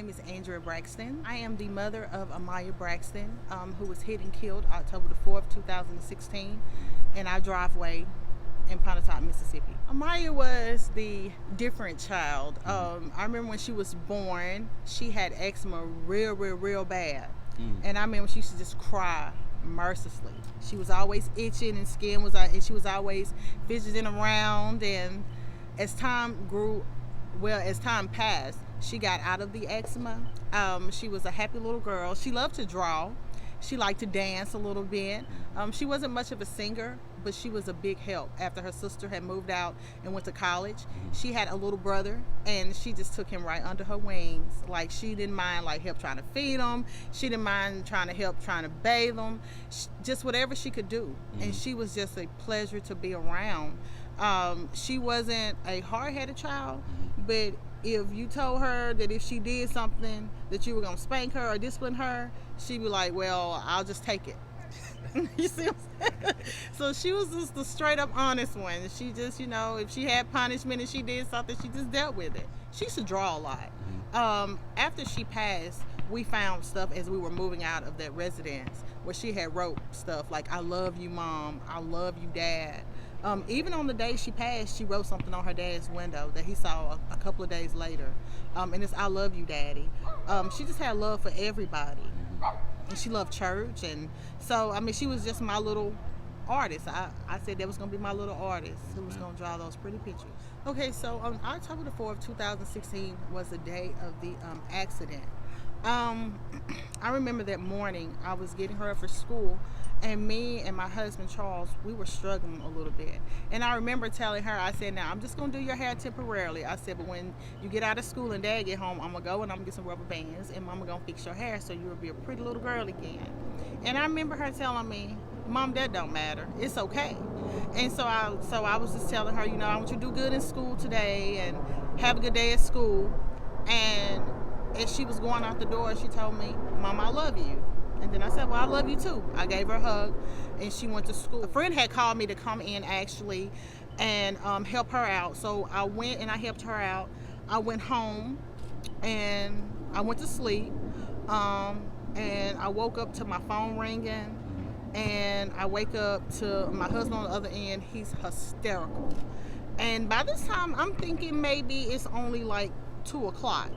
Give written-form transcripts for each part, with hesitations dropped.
name is Amiyahbraxton. I am the mother of Amiyahbraxton, who was hit and killed October the 4th, 2016 in our driveway in Pontotoc, Mississippi. Amiyah was the different child. I remember when she was born, she had eczema real bad. And I remember she used to just cry mercilessly. She was always itching and and she was always fidgeting around. And as time passed, she got out of the eczema. She was a happy little girl. She loved to draw. She liked to dance a little bit. She wasn't much of a singer, but she was a big help. After her sister had moved out and went to college, she had a little brother, and she just took him right under her wings. Like, she didn't mind help trying to feed him. She didn't mind trying to bathe him. Just whatever she could do. And she was just a pleasure to be around. She wasn't a hard-headed child, but if you told her that if she did something that you were going to spank her or discipline her, she'd be like, well, I'll just take it. You see what I'm saying? So she was just the straight up honest one. She just, if she had punishment and she did something, she just dealt with it. She used to draw a lot. After she passed, we found stuff as we were moving out of that residence where she had wrote stuff like, I love you, Mom. I love you, Dad. Even on the day she passed, she wrote something on her dad's window that he saw a couple of days later. And it's, I love you, Daddy. She just had love for everybody. And she loved church. And so, she was just my little artist. I said that was going to be my little artist who was going to draw those pretty pictures. Okay, so on October the 4th, 2016 was the day of the accident. I remember that morning I was getting her up for school, and me and my husband Charles, we were struggling a little bit. And I remember telling her, I said, now I'm just going to do your hair temporarily. I said, but when you get out of school and Dad get home, I'm going to go and I'm going to get some rubber bands and Mama going to fix your hair so you'll be a pretty little girl again. And I remember her telling me, Mom, that don't matter. It's okay. And so I was just telling her, I want you to do good in school today and have a good day at school. And as she was going out the door, she told me, Mom, I love you. And then I said, well, I love you too. I gave her a hug, and she went to school. A friend had called me to come in actually and help her out. So I went and I helped her out. I went home and I went to sleep. And I woke up to my phone ringing, and I wake up to my husband on the other end. He's hysterical. And by this time, I'm thinking maybe it's only like 2 o'clock.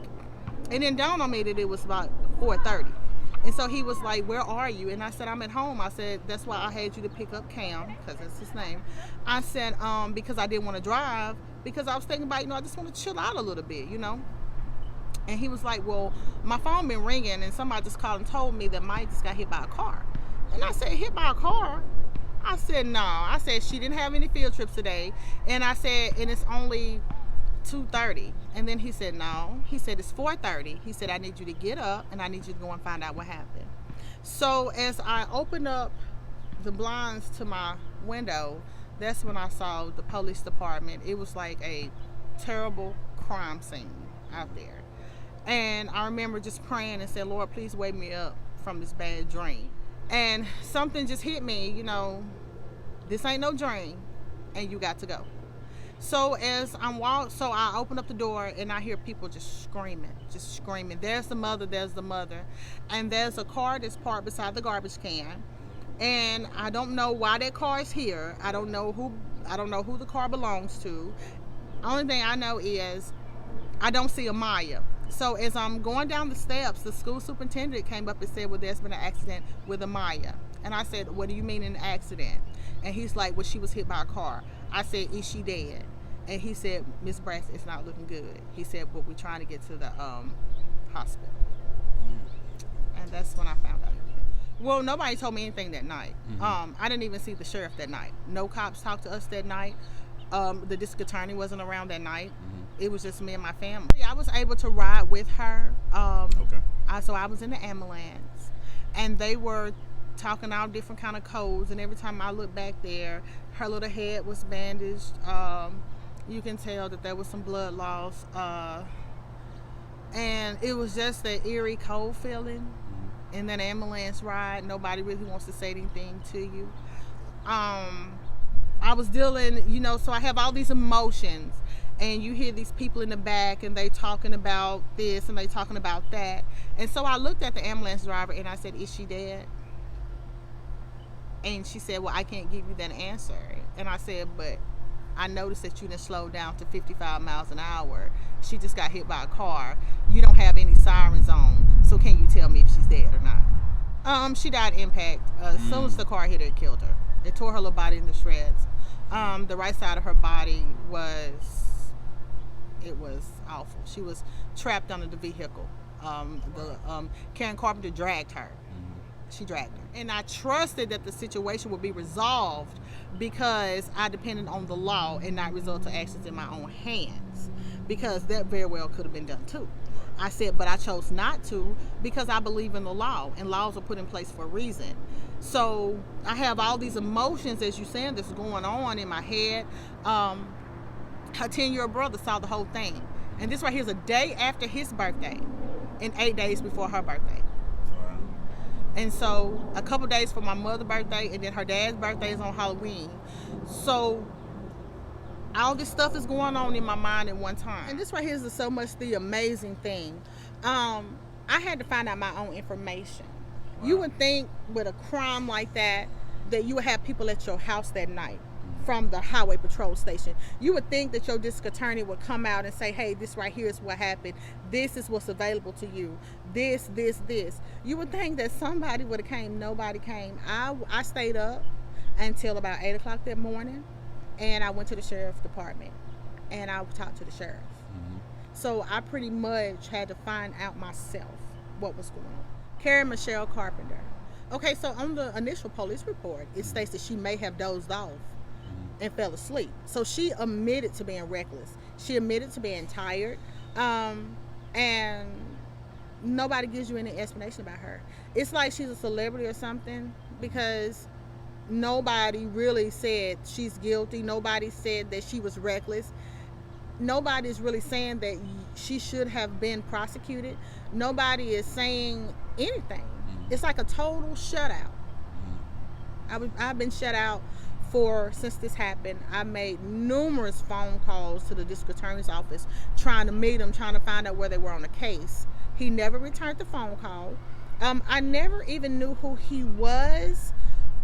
And then dawned on me that it was about 4:30. And so he was like, where are you? And I said, I'm at home. I said, that's why I had you to pick up Cam, because that's his name. I said, because I didn't want to drive, because I was thinking about, I just want to chill out a little bit, And he was like, well, my phone been ringing, and somebody just called and told me that Mike just got hit by a car. And I said, hit by a car? I said, no. I said, she didn't have any field trips today. And I said, and it's only 2:30. And then he said, no. He said, it's 4:30. He said, I need you to get up and I need you to go and find out what happened. So as I opened up the blinds to my window, that's when I saw the police department. It was like a terrible crime scene out there. And I remember just praying and said, Lord, please wake me up from this bad dream. And something just hit me, this ain't no dream, and you got to go. So as I'm so I open up the door and I hear people just screaming. There's the mother, and there's a car that's parked beside the garbage can. And I don't know why that car is here. I don't know who the car belongs to. Only thing I know is I don't see Amiyah. So as I'm going down the steps, the school superintendent came up and said, well, there's been an accident with Amiyah. And I said, what do you mean an accident? And he's like, well, she was hit by a car. I said, is she dead? And he said, Miss Braxton, it's not looking good. He said, but we're trying to get to the hospital. And that's when I found out. Well, nobody told me anything that night. I didn't even see the sheriff that night. No cops talked to us that night. The district attorney wasn't around that night. It was just me and my family. I was able to ride with her. So I was in the ambulance, and they were talking all different kind of codes. And every time I looked back there, her little head was bandaged. You can tell that there was some blood loss. And it was just that eerie, cold feeling in that ambulance ride. Nobody really wants to say anything to you. I was dealing, so I have all these emotions. and you hear these people in the back and they talking about this and they talking about that. And so I looked at the ambulance driver and I said, is she dead? And she said, well, I can't give you that answer. And I said, but I noticed that you didn't slow down to 55 miles an hour. She just got hit by a car. You don't have any sirens on. So can you tell me if she's dead or not? She died impact. As soon as the car hit her, it killed her. It tore her little body into shreds. The right side of her body was awful. She was trapped under the vehicle. Karen Carpenter dragged her. She dragged her. And I trusted that the situation would be resolved because I depended on the law and not resort to actions in my own hands, because that very well could have been done too. I said, but I chose not to because I believe in the law, and laws are put in place for a reason. So I have all these emotions, as you're saying, that's going on in my head. Her 10-year-old brother saw the whole thing. And this right here is a day after his birthday and 8 days before her birthday. Wow. And so a couple days for my mother's birthday, and then her dad's birthday is on Halloween. So all this stuff is going on in my mind at one time. And this right here is so much the amazing thing. I had to find out my own information. Wow. You would think with a crime like that you would have people at your house that night from the highway patrol station. You would think that your district attorney would come out and say, hey, this right here is what happened. This is what's available to you. This. You would think that somebody would have came. Nobody came. I stayed up until about 8 o'clock that morning, and I went to the sheriff's department and I talked to the sheriff. So I pretty much had to find out myself what was going on. Karen Mitchelle Carpenter. Okay, so on the initial police report, it states that she may have dozed off and fell asleep. So she admitted to being reckless. She admitted to being tired. And nobody gives you any explanation about her. It's like she's a celebrity or something, because nobody really said she's guilty. Nobody said that she was reckless. Nobody's really saying that she should have been prosecuted. Nobody is saying anything. It's like a total shutout. I've been shut out since this happened. I made numerous phone calls to the district attorney's office trying to meet him, trying to find out where they were on the case. He never returned the phone call. I never even knew who he was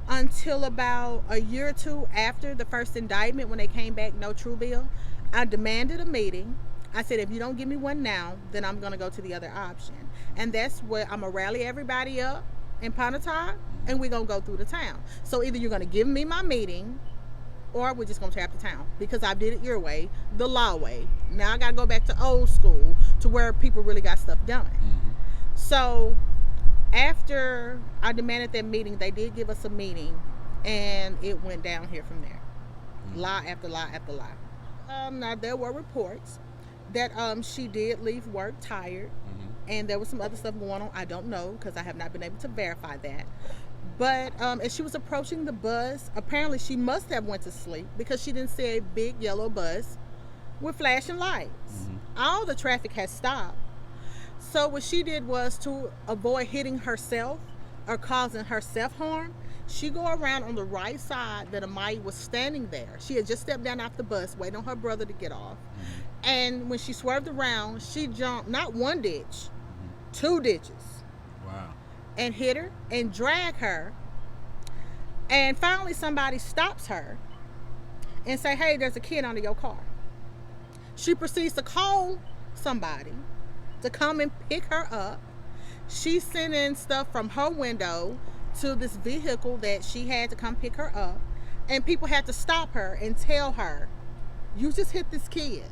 until about a year or two after the first indictment, when they came back, no true bill. I demanded a meeting. I said, if you don't give me one now, then I'm going to go to the other option. And that's where I'm going to rally everybody up in Pontotoc, and we're going to go through the town. So either you're going to give me my meeting, or we're just going to tear up the town, because I did it your way, the law way. Now I got to go back to old school, to where people really got stuff done. So after I demanded that meeting, they did give us a meeting, and it went down here from there. Lie after lie after lie. Now there were reports that she did leave work tired, and there was some other stuff going on. I don't know, because I have not been able to verify that. But as she was approaching the bus, apparently she must have went to sleep, because she didn't see a big yellow bus with flashing lights. All the traffic had stopped. So what she did was, to avoid hitting herself or causing herself harm, she go around on the right side that Amiyah was standing there. She had just stepped down off the bus, waiting on her brother to get off. And when she swerved around, she jumped not one ditch, 2 ditches. Wow. And hit her and dragged her. And finally somebody stops her and say, hey, there's a kid under your car. She proceeds to call somebody to come and pick her up. She's sending stuff from her window to this vehicle that she had to come pick her up. And people had to stop her and tell her, you just hit this kid.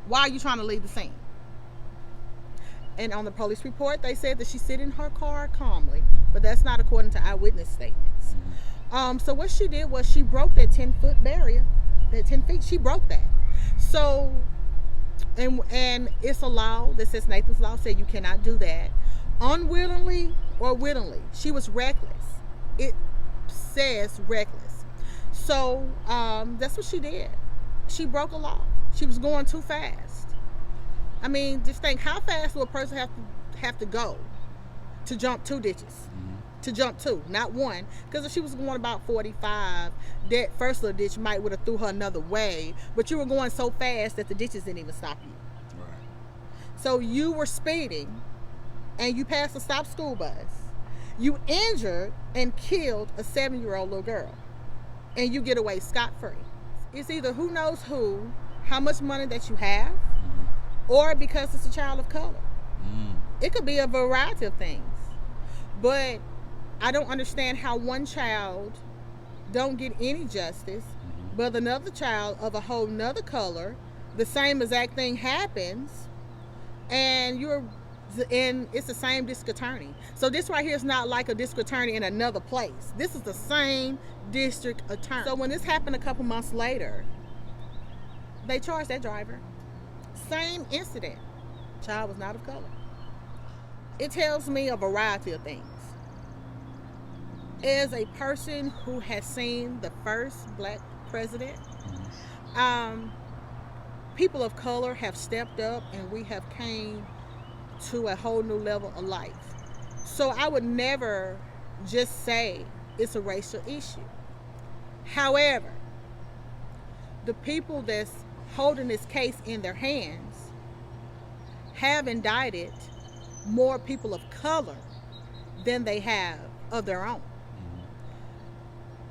Why are you trying to leave the scene? And on the police report, they said that she's sitting in her car calmly, but that's not according to eyewitness statements. So what she did was, she broke that 10-foot barrier, that 10 feet, she broke that. So, and it's a law that says, Nathan's Law said you cannot do that. Unwillingly or wittingly, she was reckless. It says reckless. So that's what she did. She broke a law. She was going too fast. I mean, just think, how fast will a person have to go to jump 2 ditches? to jump to, not one. Because if she was going about 45, that first little ditch might would have threw her another way. But you were going so fast that the ditches didn't even stop you. Right. So you were speeding, and you passed a stopped school bus. You injured and killed a 7-year-old little girl, and you get away scot-free. It's either who knows who, how much money that you have, or because it's a child of color. It could be a variety of things. But I don't understand how one child don't get any justice, but another child of a whole nother color, the same exact thing happens, and it's the same district attorney. So this right here is not like a district attorney in another place. This is the same district attorney. So when this happened a couple months later, they charged that driver. Same incident. Child was not of color. It tells me a variety of things. As a person who has seen the first black president, people of color have stepped up, and we have came to a whole new level of life. So I would never just say it's a racial issue. However, the people that's holding this case in their hands have indicted more people of color than they have of their own.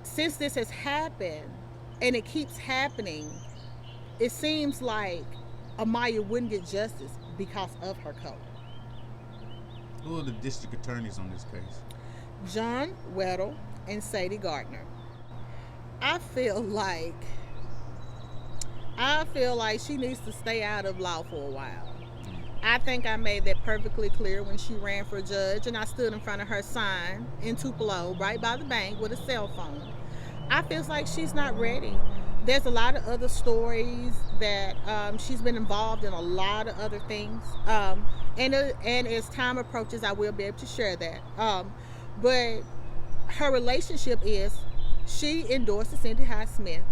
Since this has happened, and it keeps happening, it seems like Amiyah wouldn't get justice because of her color. Who are the district attorneys on this case? John Weddle and Sadie Gardner. I feel like she needs to stay out of law for a while. I think I made that perfectly clear when she ran for judge, and I stood in front of her sign in Tupelo, right by the bank, with a cell phone. I feel like she's not ready. There's a lot of other stories that she's been involved in, a lot of other things. And as time approaches, I will be able to share that. But her relationship is, she endorses Cindy Hyde-Smith.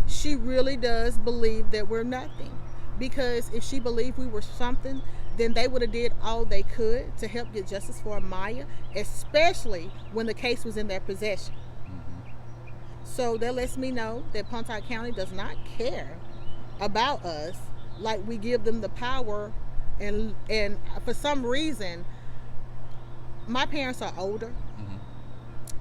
She really does believe that we're nothing. Because if she believed we were something, then they would have did all they could to help get justice for Amiyah, especially when the case was in their possession. So that lets me know that Pontotoc County does not care about us like we give them the power. And for some reason, my parents are older,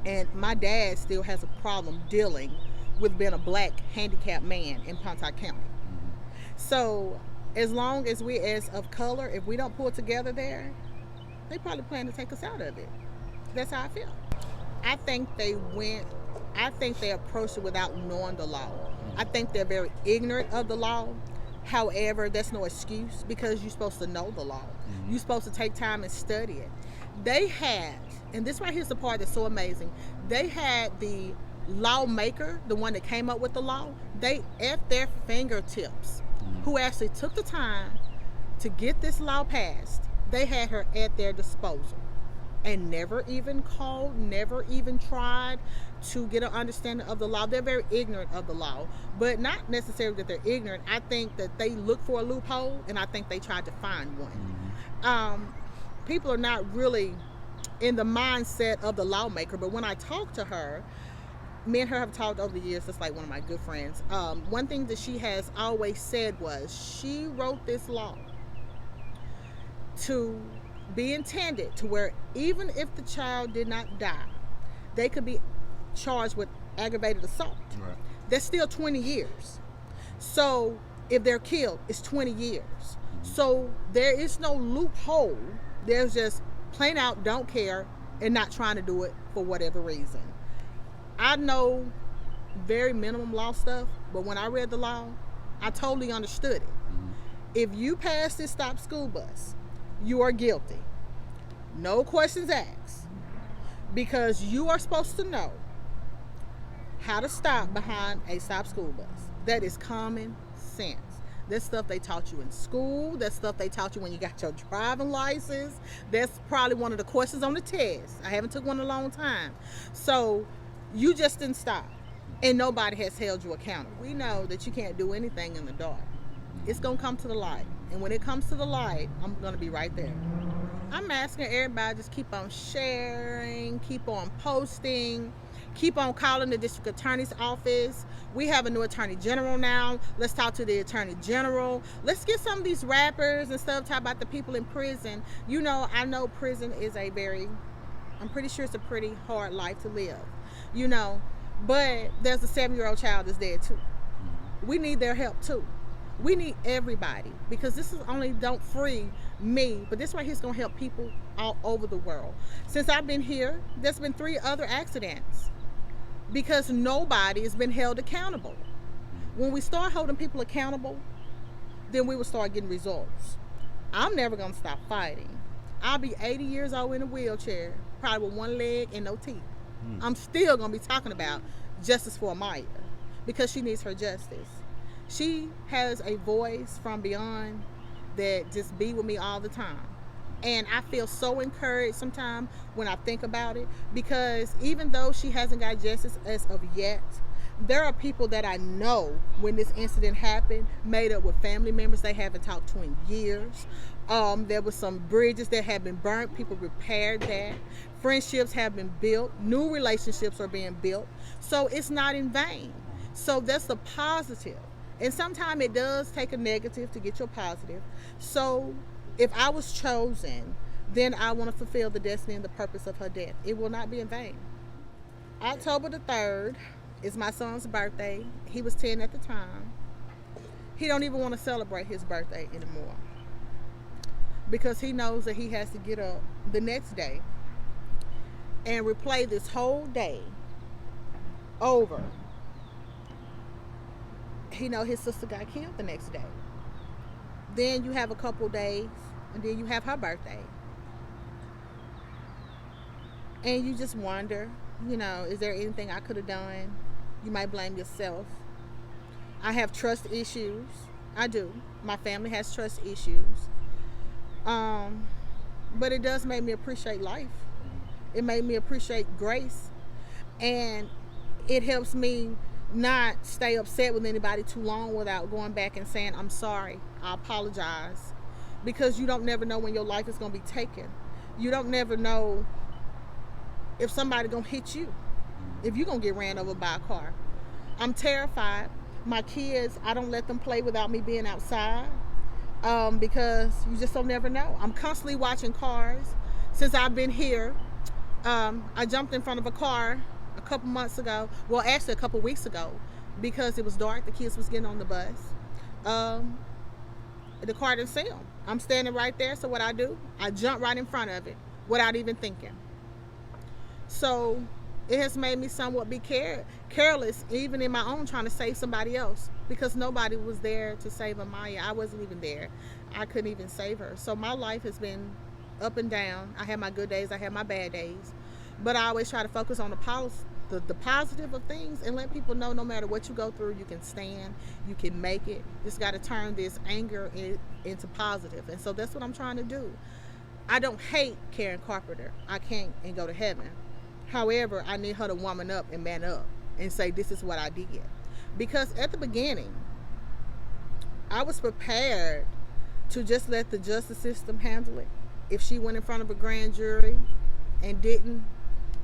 and my dad still has a problem dealing with being a black handicapped man in Pontotoc County. So as long as we as of color, if we don't pull together there, they probably plan to take us out of it. That's how I feel. I think they approached it without knowing the law. I think they're very ignorant of the law. However, that's no excuse, because you're supposed to know the law. You're supposed to take time and study it. They had, and this right here is the part that's so amazing, they had the lawmaker, the one that came up with the law, they at their fingertips, who actually took the time to get this law passed. They had her at their disposal and never even called, never even tried to get an understanding of the law. They're very ignorant of the law, but not necessarily that they're ignorant. I think that they look for a loophole, and I think they tried to find one. People are not really in the mindset of the lawmaker, but when I talk to her, me and her have talked over the years, just like one of my good friends. One thing that she has always said was she wrote this law to be intended to where even if the child did not die, they could be charged with aggravated assault. Right. That's still 20 years. So if they're killed, it's 20 years. So there is no loophole. There's just plain out don't care and not trying to do it for whatever reason. I know very minimum law stuff, but when I read the law, I totally understood it. If you pass this stop school bus, you are guilty. No questions asked. Because you are supposed to know how to stop behind a stop school bus. That is common sense. That's stuff they taught you in school. That's stuff they taught you when you got your driving license. That's probably one of the questions on the test. I haven't took one in a long time. So you just didn't stop, and nobody has held you accountable. We know that you can't do anything in the dark. It's going to come to the light, and when it comes to the light, I'm going to be right there. I'm asking everybody just keep on sharing, keep on posting, keep on calling the district attorney's office. We have a new attorney general now. Let's talk to the attorney general. Let's get some of these rappers and stuff talk about the people in prison. You know, I know prison is I'm pretty sure it's a pretty hard life to live, you know, but there's a 7-year-old child that's there too. We need their help too. We need everybody, because this is only don't free me, but this right here is going to help people all over the world. Since I've been here, there's been 3 other accidents because nobody has been held accountable. When we start holding people accountable, then we will start getting results. I'm never going to stop fighting. I'll be 80 years old in a wheelchair, probably with 1 leg and no teeth. I'm still going to be talking about justice for Amiyah, because she needs her justice. She has a voice from beyond that just be with me all the time. And I feel so encouraged sometimes when I think about it, because even though she hasn't got justice as of yet, there are people that I know when this incident happened, made up with family members they haven't talked to in years. There was some bridges that have been burnt. People repaired that. Friendships have been built. New relationships are being built. So it's not in vain. So that's the positive. And sometimes it does take a negative to get your positive. So if I was chosen, then I want to fulfill the destiny and the purpose of her death. It will not be in vain. October the 3rd is my son's birthday. He was 10 at the time. He don't even want to celebrate his birthday anymore, because he knows that he has to get up the next day and replay this whole day over. He know his sister got killed the next day. Then you have a couple days, and then you have her birthday. And you just wonder, you know, is there anything I could have done? You might blame yourself. I have trust issues. I do. My family has trust issues. But it does make me appreciate life. It made me appreciate grace. And it helps me not stay upset with anybody too long without going back and saying, I'm sorry, I apologize. Because you don't never know when your life is going to be taken. You don't never know if somebody going to hit you, if you're going to get ran over by a car. I'm terrified. My kids, I don't let them play without me being outside, because you just don't never know. I'm constantly watching cars. Since I've been here, I jumped in front of a car a couple months ago, well actually a couple weeks ago, because it was dark. The kids was getting on the bus. The car didn't see them. I'm standing right there, so what I do, I jump right in front of it without even thinking. So it has made me somewhat be careless, even in my own trying to save somebody else, because nobody was there to save Amiyah. I wasn't even there. I couldn't even save her. So my life has been up and down. I have my good days, I have my bad days, but I always try to focus on the positive of things, and let people know no matter what you go through, you can stand, you can make it. Just got to turn this anger into positive. And so that's what I'm trying to do. I don't hate Karen Carpenter. I can't and go to heaven. However, I need her to woman up and man up and say, this is what I did. Because at the beginning, I was prepared to just let the justice system handle it. If she went in front of a grand jury and didn't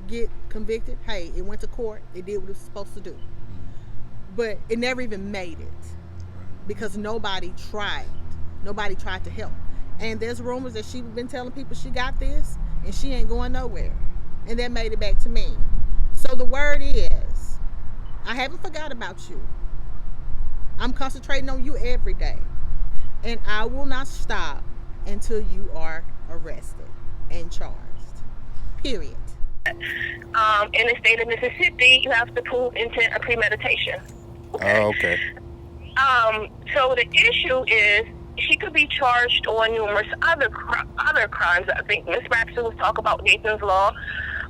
get convicted, hey, it went to court, it did what it was supposed to do. But it never even made it, because nobody tried to help. And there's rumors that she's been telling people she got this and she ain't going nowhere, and that made it back to me. So the word is, I haven't forgot about you. I'm concentrating on you every day, and I will not stop until you are arrested and charged, period. In the state of Mississippi, you have to prove intent or premeditation. Oh, okay. So the issue is she could be charged on numerous other crimes. I think Ms. Braxton was talking about Nathan's Law.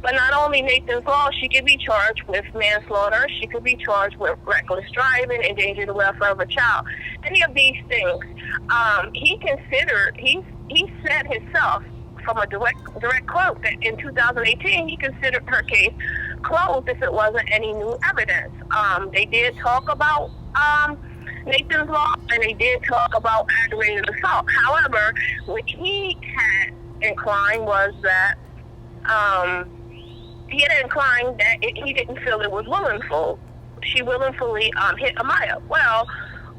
But not only Nathan's Law, she could be charged with manslaughter. She could be charged with reckless driving, endangering the welfare of a child. Any of these things. He said himself, from a direct quote, that in 2018 he considered her case closed if it wasn't any new evidence. They did talk about Nathan's Law, and they did talk about aggravated assault. However, when he had inclined was that he had inclined that he didn't feel it was willful. She willfully hit Amiyah. Well,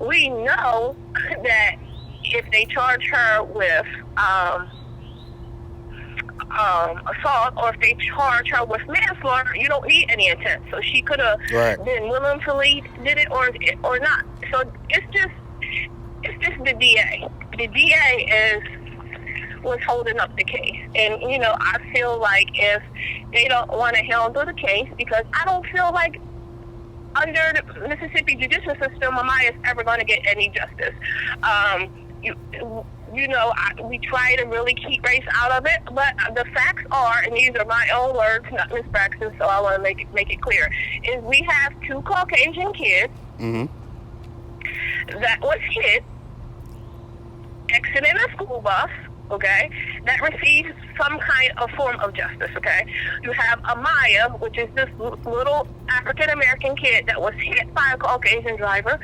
we know that if they charge her with assault, or if they charge her with manslaughter, you don't need any intent. So she could have been willfully did it or not. So it's just the DA. The DA was holding up the case, and I feel like if they don't want to handle the case, because I don't feel like under the Mississippi judicial system, Amiyah is ever going to get any justice. We try to really keep race out of it, but the facts are, and these are my own words, not Ms. Braxton, so I want to make it clear, is we have 2 Caucasian kids that was hit, exiting a school bus, okay, that received some kind of form of justice, okay? You have Amiyah, which is this little African-American kid that was hit by a Caucasian driver,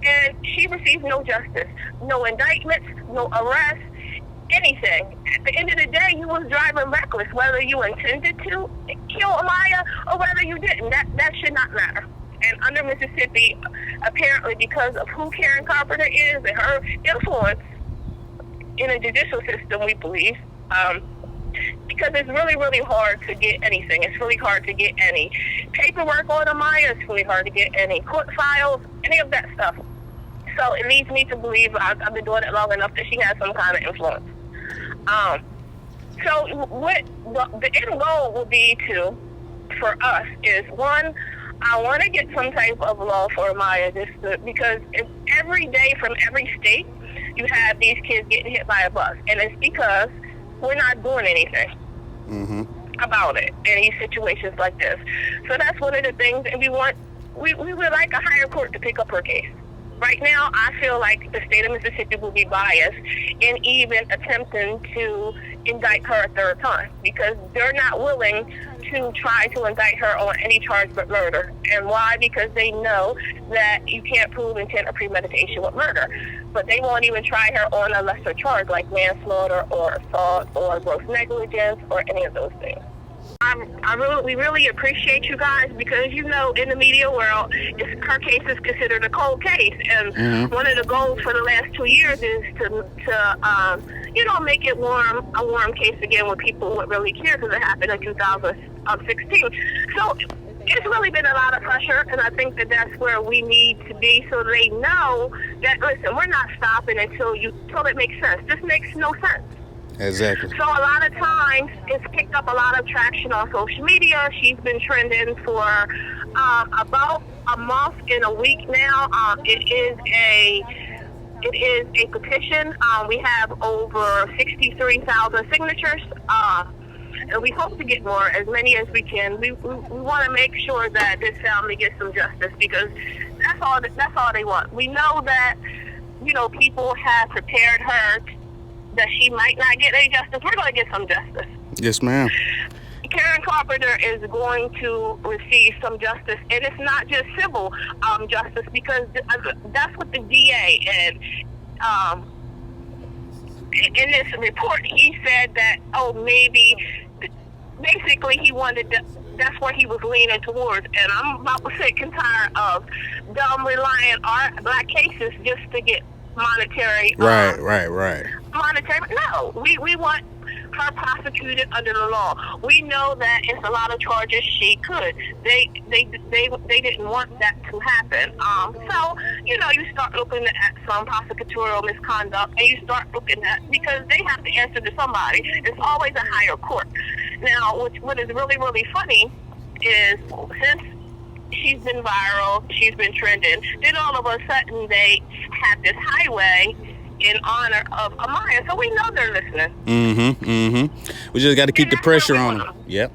and she received no justice, no indictments, no arrest, anything. At the end of the day, you was driving reckless, whether you intended to kill Amiyah or whether you didn't. That should not matter. And under Mississippi, apparently because of who Karen Carpenter is and her influence in the judicial system, we believe, because it's really, really hard to get anything. It's really hard to get any paperwork on Amiyah. It's really hard to get any court files, any of that stuff. So it leads me to believe, I've been doing it long enough, that she has some kind of influence. So what the end goal will be for us is, one, I want to get some type of law for Amiyah, because it's every day from every state, you have these kids getting hit by a bus, and it's because we're not doing anything about it in these situations like this. So that's one of the things, and we would like a higher court to pick up her case. Right now, I feel like the state of Mississippi will be biased in even attempting to indict her a third time, because they're not willing to try to indict her on any charge but murder. And why? Because they know that you can't prove intent or premeditation with murder. But they won't even try her on a lesser charge like manslaughter or assault or gross negligence or any of those things. We really appreciate you guys, because in the media world, her case is considered a cold case, and one of the goals for the last 2 years is to make it a warm case again with people who really care, because it happened in 2016. So it's really been a lot of pressure, and I think that that's where we need to be, so they know that, listen, we're not stopping until it makes sense. This makes no sense. Exactly. So a lot of times it's picked up a lot of traction on social media. She's been trending for about a month and a week now. It is a petition. We have over 63,000 signatures, and we hope to get more, as many as we can. We want to make sure that this family gets some justice, because that's all they want. We know that people have prepared her that she might not get any justice. We're going to get some justice. Yes, ma'am. Karen Carpenter is going to receive some justice, and it's not just civil justice, because that's what the DA and in this report he said that maybe basically he wanted that's what he was leaning towards, and I'm about sick and tired of dumb relying on black cases just to get monetary. Right. Monetary. No, we want her prosecuted under the law. We know that it's a lot of charges she could. They didn't want that to happen. So you start looking at some prosecutorial misconduct, and you start looking at, because they have to answer to somebody. It's always a higher court. Now, what is really, really funny is, since she's been viral, she's been trending, then all of a sudden they have this highway in honor of Amiyah, so we know they're listening. We just got to keep the pressure on them. Yep.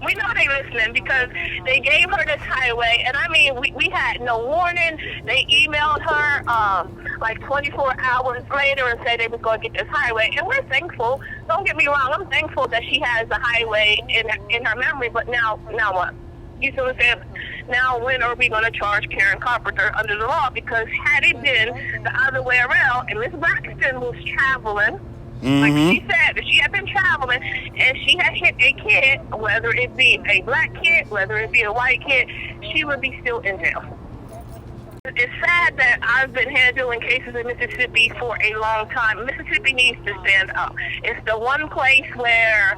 We know they're listening, because they gave her this highway, and I mean, we had no warning. They emailed her like 24 hours later and said they was going to get this highway, and we're thankful. Don't get me wrong, I'm thankful that she has the highway in her memory, but now what? You see what I'm saying? Now, when are we going to charge Karen Carpenter under the law? Because had it been the other way around, and Ms. Braxton was traveling Like she said, if she had been traveling and she had hit a kid, whether it be a black kid, whether it be a white kid, she would be still in jail. It's sad that I've been handling cases in Mississippi for a long time. Mississippi needs to stand up. It's the one place where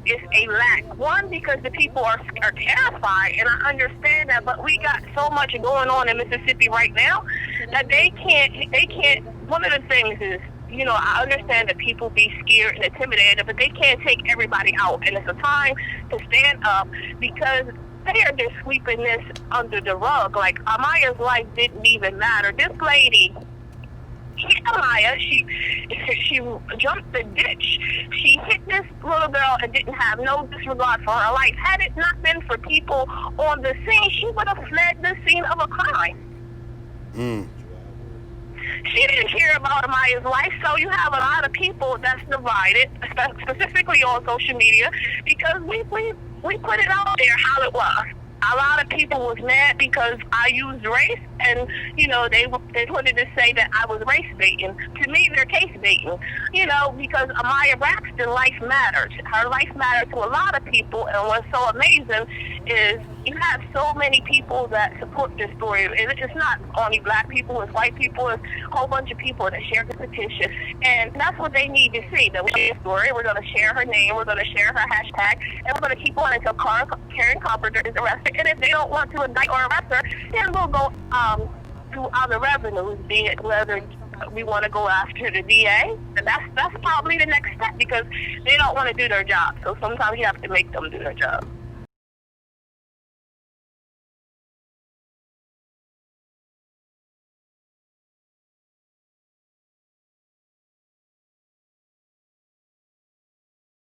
it's a lack. One, because the people are terrified, and I understand that, but we got so much going on in Mississippi right now that they can't, one of the things is, you know, I understand that people be scared and intimidated, but they can't take everybody out, and it's a time to stand up because they are just sweeping this under the rug. Like, Amiyah's life didn't even matter. This lady hit Amiyah. She jumped the ditch. She hit this little girl and didn't have no disregard for her life. Had it not been for people on the scene, she would have fled the scene of a crime. She didn't care about Amiyah's life, so you have a lot of people that's divided, specifically on social media, because we put it out there how it was. A lot of people was mad because I used race, and, you know, they wanted to say that I was race baiting. To me, they're case baiting, you know, because Amiyahbraxton life matters. Her life matters to a lot of people, and what's so amazing is you have so many people that support this story. It's not only black people, it's white people, it's a whole bunch of people that share the petition, and that's what they need to see. That we share the story, we're going to share her name, we're going to share her hashtag, and we're going to keep on until Karen Carpenter is arrested. And if they don't want to indict or arrest her, then we'll go through other revenues, be it whether we want to go after the DA, and that's probably the next step, because they don't want to do their job. So sometimes you have to make them do their job.